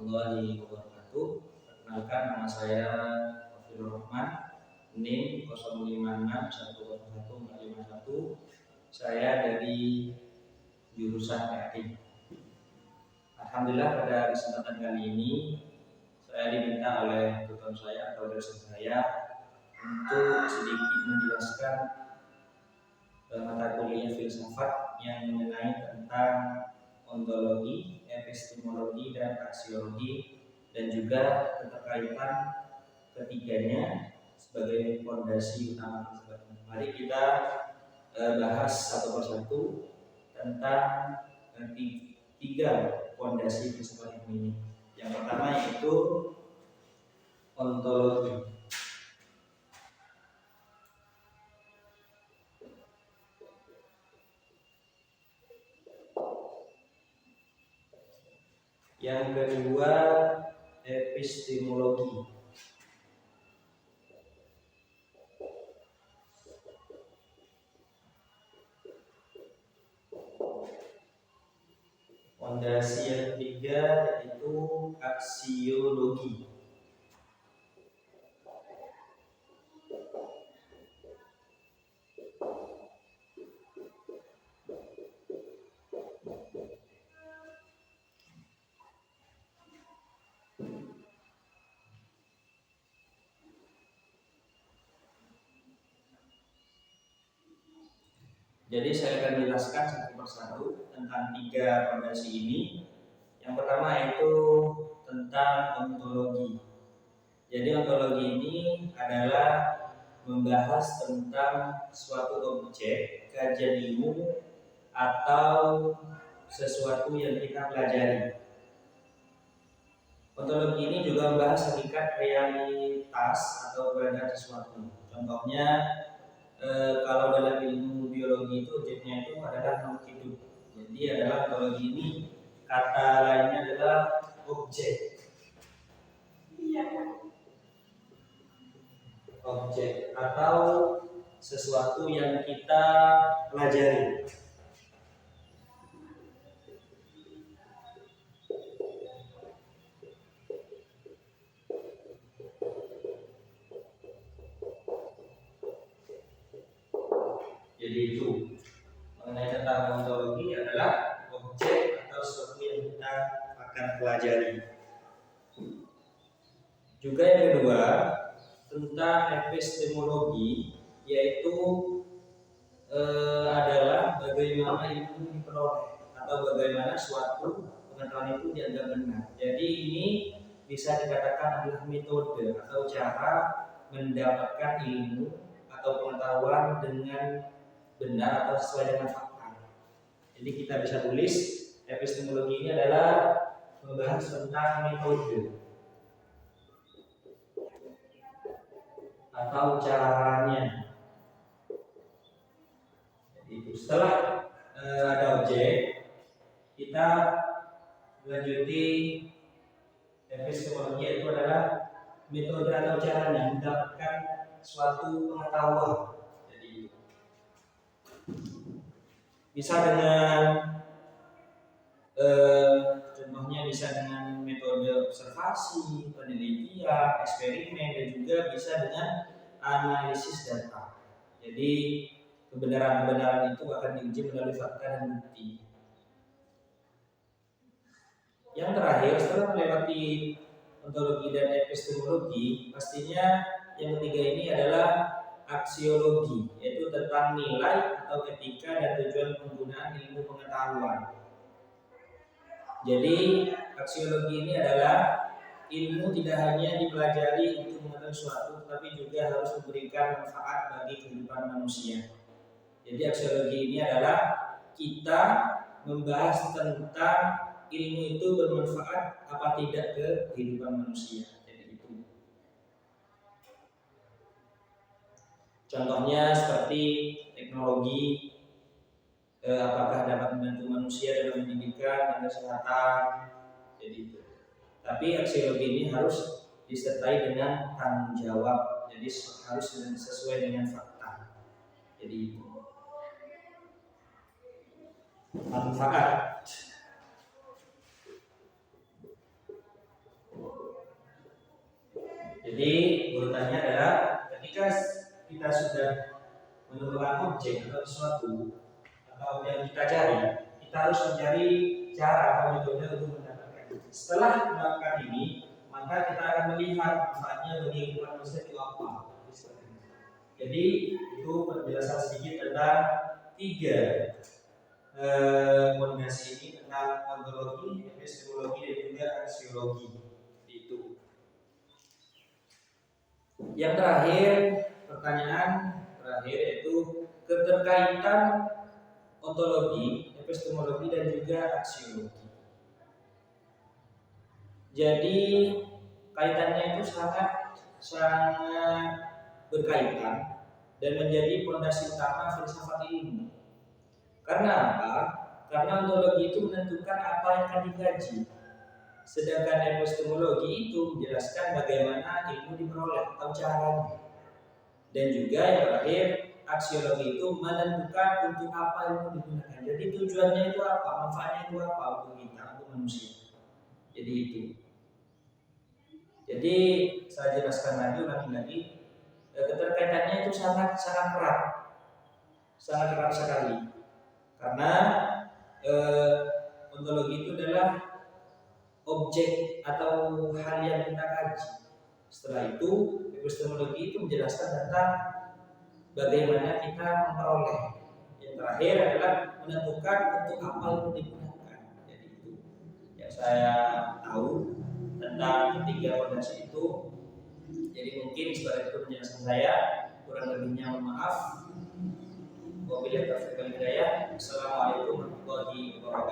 warahmatullahi wabarakatuh. Perkenalkan, nama saya Fafirul Rahman, NIM 05611141. Saya dari jurusan teknik. Alhamdulillah, pada kesempatan kali ini saya diminta oleh tutor saya atau dosen saya untuk sedikit menjelaskan mata kuliah filsafat yang mengenai tentang ontologi, epistemologi, dan aksiologi, dan juga keterkaitan ketiganya sebagai fondasi utama filsafat. Mari kita bahas satu persatu tentang tiga fondasi filsafat ini. Yang pertama yaitu ontologi. Yang kedua epistemologi. Fondasi yang ketiga yaitu aksiologi. Jadi saya akan jelaskan satu persatu tentang tiga fondasi ini. Yang pertama yaitu tentang ontologi. Jadi ontologi ini adalah membahas tentang suatu objek, kajian ilmu, atau sesuatu yang kita pelajari. Ontologi ini juga membahas hakikat realitas atau keberadaan sesuatu. Contohnya, kalau dalam ilmu biologi itu objeknya itu adalah makhluk hidup. Jadi adalah ontologi ini kata lainnya adalah objek. Objek atau sesuatu yang kita pelajari. Jadi itu mengenai tentang ontologi adalah objek atau sesuatu yang kita akan pelajari. Juga yang kedua tentang epistemologi, yaitu adalah bagaimana ilmu diperoleh atau bagaimana suatu pengetahuan itu dianggap benar. Jadi ini bisa dikatakan adalah metode atau cara mendapatkan ilmu atau pengetahuan dengan benar atau sesuai dengan fakta. Jadi kita bisa tulis epistemologi ini adalah membahas tentang metode atau caranya. Jadi itu setelah ada objek, kita melanjuti epistemologi, itu adalah metode atau caranya mendapatkan suatu pengetahuan. Jadi bisa dengan contohnya bisa dengan metode observasi, penelitian, eksperimen, dan juga bisa dengan analisis data. Jadi kebenaran-kebenaran itu akan diuji melalui fakta dan bukti. Yang terakhir, setelah melewati ontologi dan epistemologi, pastinya yang ketiga ini adalah aksiologi, yaitu tentang nilai atau etika dan tujuan penggunaan ilmu pengetahuan. Jadi aksiologi ini adalah ilmu tidak hanya dipelajari untuk mengetahui sesuatu, tetapi juga harus memberikan manfaat bagi kehidupan manusia. Jadi aksiologi ini adalah kita membahas tentang ilmu itu bermanfaat apa tidak ke kehidupan manusia. Jadi itu. Contohnya seperti teknologi, apakah dapat membantu manusia dalam pendidikan dan kesehatan. Jadi itu. Tapi aksiologi ini harus disertai dengan tanggung jawab. Jadi harus sesuai dengan fakta. Jadi itu. Manfaat. Jadi urutannya adalah ketika kita sudah menemukan objek atau sesuatu atau yang kita cari, kita harus mencari cara atau metode untuk mendapatkan. Setelah melakukan ini, maka kita akan melihat manfaatnya bagi kehidupan manusia itu apa. Jadi itu penjelasan sedikit tentang tiga fondasi ini tentang ontologi, epistemologi dan juga aksiologi. Itu. Yang terakhir, pertanyaan terakhir yaitu keterkaitan ontologi, epistemologi dan juga aksiologi. Jadi kaitannya itu sangat berkaitan dan menjadi fondasi utama filsafat ilmu. Karena apa? Karena ontologi itu menentukan apa yang akan dikaji. Sedangkan epistemologi itu menjelaskan bagaimana ilmu diperoleh atau caranya. Dan juga yang terakhir, aksiologi itu menentukan untuk apa ilmu digunakan. Jadi tujuannya itu apa? Manfaatnya itu apa untuk kita, untuk manusia. Jadi itu. Jadi saya jelaskan lagi, keterkaitannya itu sangat erat, sangat erat sekali. Karena ontologi itu adalah objek atau hal yang kita kaji. Setelah itu, epistemologi itu menjelaskan tentang bagaimana kita memperoleh. Yang terakhir adalah menentukan untuk apa itu digunakan. Jadi itu yang saya tahu tentang ketiga fondasi itu. Jadi mungkin setelah itu penjelasan saya, kurang lebihnya mohon maaf. Wabillahi taufiq wal hidayah. Assalamualaikum warahmatullahi wabarakatuh.